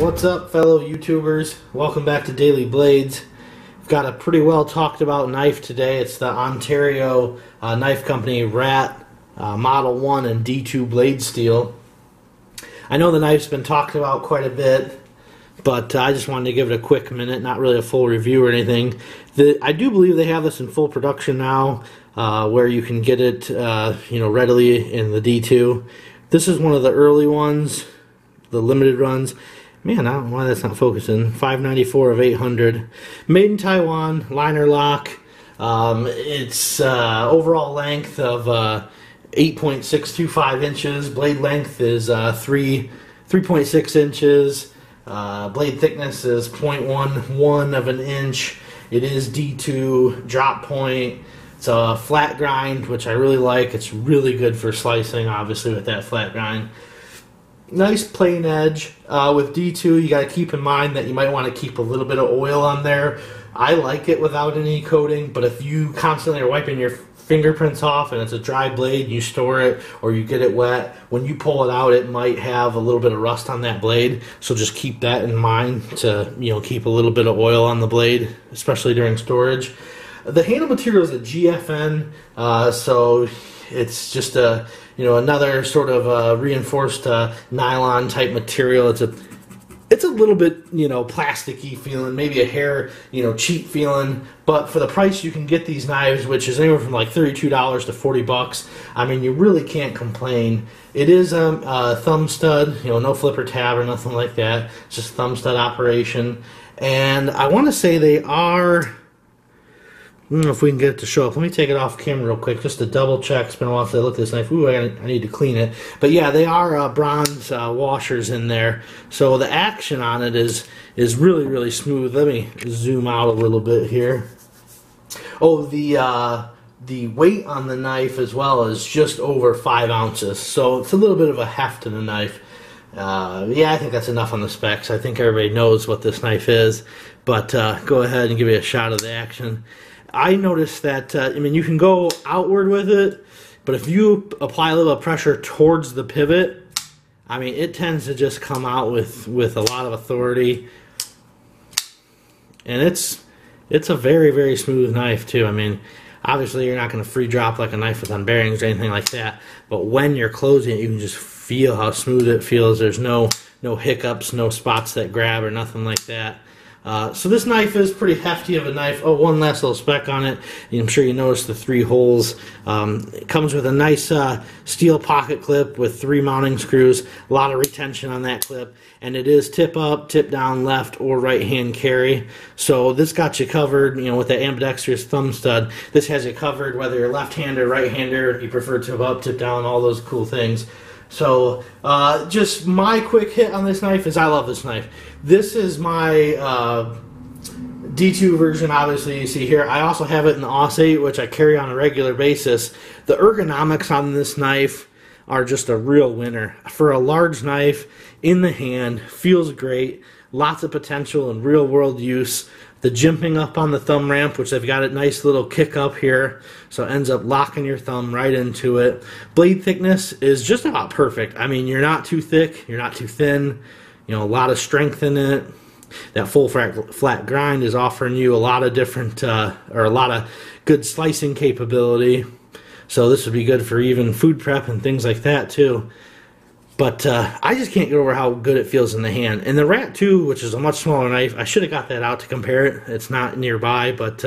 What's up, fellow YouTubers? Welcome back to Daily Blades. We've got a pretty well talked about knife today. It's the Ontario knife company Rat Model 1 and D2 blade steel. I know the knife's been talked about quite a bit, but I just wanted to give it a quick minute, not really a full review or anything. I do believe they have this in full production now, where you can get it readily in the D2. This is one of the early ones, the limited runs. Man, I don't know why that's not focusing. 594 of 800. Made in Taiwan, liner lock. It's overall length of 8.625 inches. Blade length is 3.6 inches. Blade thickness is 0.11 of an inch. It is D2 drop point. It's a flat grind, which I really like. It's really good for slicing, obviously, with that flat grind. Nice plain edge. With D2, you got to keep in mind that you might want to keep a little bit of oil on there. I like it without any coating, but if you constantly are wiping your fingerprints off and it's a dry blade, you store it or you get it wet, when you pull it out, it might have a little bit of rust on that blade. So just keep that in mind to keep a little bit of oil on the blade, especially during storage. The handle material is a GFN, so it's just a another sort of reinforced nylon type material. It's a little bit plasticky feeling, maybe a hair cheap feeling, but for the price you can get these knives, which is anywhere from like $32 to $40, I mean, you really can't complain. It is a thumb stud, no flipper tab or nothing like that. It's just thumb stud operation, and I want to say they are. I don't know if we can get it to show up. Let me take it off camera real quick just to double check. It's been a while since I looked at this knife. Ooh, I need to clean it. But yeah, they are bronze washers in there. So the action on it is really, really smooth. Let me zoom out a little bit here. Oh, the weight on the knife as well is just over 5 ounces. So it's a little bit of a heft in the knife. Yeah, I think that's enough on the specs. I think everybody knows what this knife is. But go ahead and give me a shot of the action. I noticed that, you can go outward with it, but if you apply a little pressure towards the pivot, it tends to just come out with a lot of authority. And it's a very, very smooth knife, too. Obviously you're not going to free drop like a knife with on bearings or anything like that, but when you're closing it, you can just feel how smooth it feels. There's no hiccups, no spots that grab or nothing like that. So this knife is pretty hefty of a knife. Oh, one last little spec on it. I'm sure you noticed the 3 holes. It comes with a nice steel pocket clip with 3 mounting screws. A lot of retention on that clip. And it is tip up, tip down, left or right hand carry. So this got you covered, with the ambidextrous thumb stud. This has you covered whether you're left-hander, right-hander, you prefer tip up, tip down, all those cool things. So, just my quick hit on this knife is I love this knife. This is my D2 version, obviously, you see here. I also have it in the AUS-8, which I carry on a regular basis. The ergonomics on this knife are just a real winner. For a large knife, in the hand, feels great. Lots of potential in real-world use. The jimping up on the thumb ramp, which they've got a nice little kick up here, so it ends up locking your thumb right into it. Blade thickness is just about perfect. You're not too thick, you're not too thin, a lot of strength in it. That full flat grind is offering you a lot of different, or a lot of good slicing capability. So this would be good for even food prep and things like that too. But I just can't get over how good it feels in the hand. And the Rat 2, which is a much smaller knife, I should have got that out to compare it. It's not nearby, but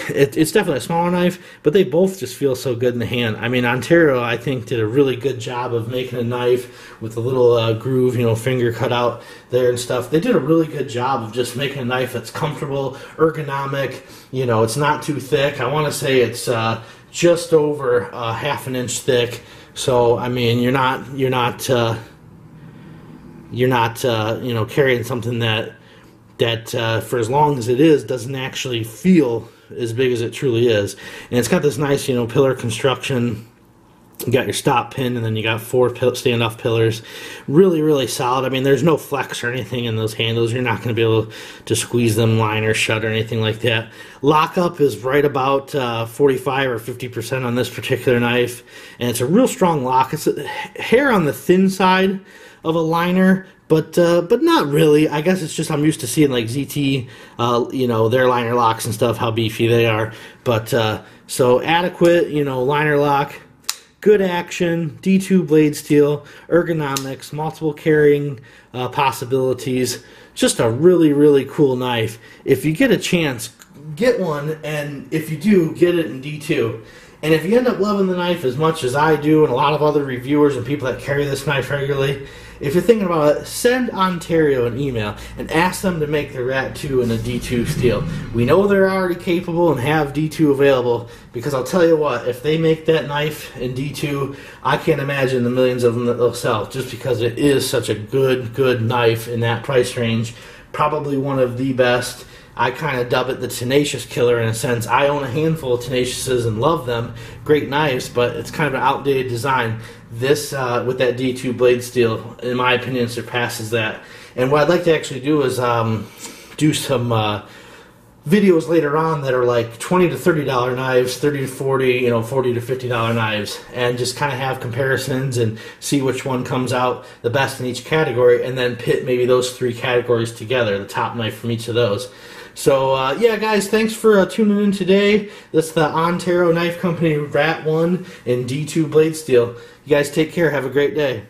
it's definitely a smaller knife. But they both just feel so good in the hand. Ontario, I think, did a really good job of making a knife with a little groove, finger cut out there and stuff. They did a really good job of just making a knife that's comfortable, ergonomic. It's not too thick. I want to say it's just over ½ an inch thick. So you're not carrying something that for as long as it is doesn't actually feel as big as it truly is. And it's got this nice pillar construction. You got your stop pin, and then you got 4 standoff pillars. Really, really solid. There's no flex or anything in those handles. You're not going to be able to squeeze them liner shut or anything like that. Lockup is right about 45 or 50% on this particular knife, and it's a real strong lock. It's a hair on the thin side of a liner, but not really. I guess it's just I'm used to seeing like ZT, you know, their liner locks and stuff, how beefy they are. But so adequate, you know, liner lock, good action, D2 blade steel, ergonomics, multiple carrying possibilities. Just a really, really cool knife. If you get a chance, get one, and if you do, get it in D2. And if you end up loving the knife as much as I do and a lot of other reviewers and people that carry this knife regularly, if you're thinking about it, send Ontario an email and ask them to make the Rat 2 in a D2 steel. We know they're already capable and have D2 available, because I'll tell you what, if they make that knife in D2, I can't imagine the millions of them that they'll sell, just because it is such a good knife in that price range. Probably one of the best. I kind of dub it the Tenacious Killer in a sense. I own a handful of Tenaciouses and love them. Great knives, but it's kind of an outdated design. This, with that D2 blade steel, in my opinion, surpasses that. And what I'd like to actually do is do some videos later on that are like $20 to $30 knives, 30 to 40, you know, $40 to $50 knives, and just kind of have comparisons and see which one comes out the best in each category, and then pit maybe those three categories together, the top knife from each of those. So, yeah, guys, thanks for tuning in today. That's the Ontario Knife Company Rat 1 in D2 blade steel. You guys take care. Have a great day.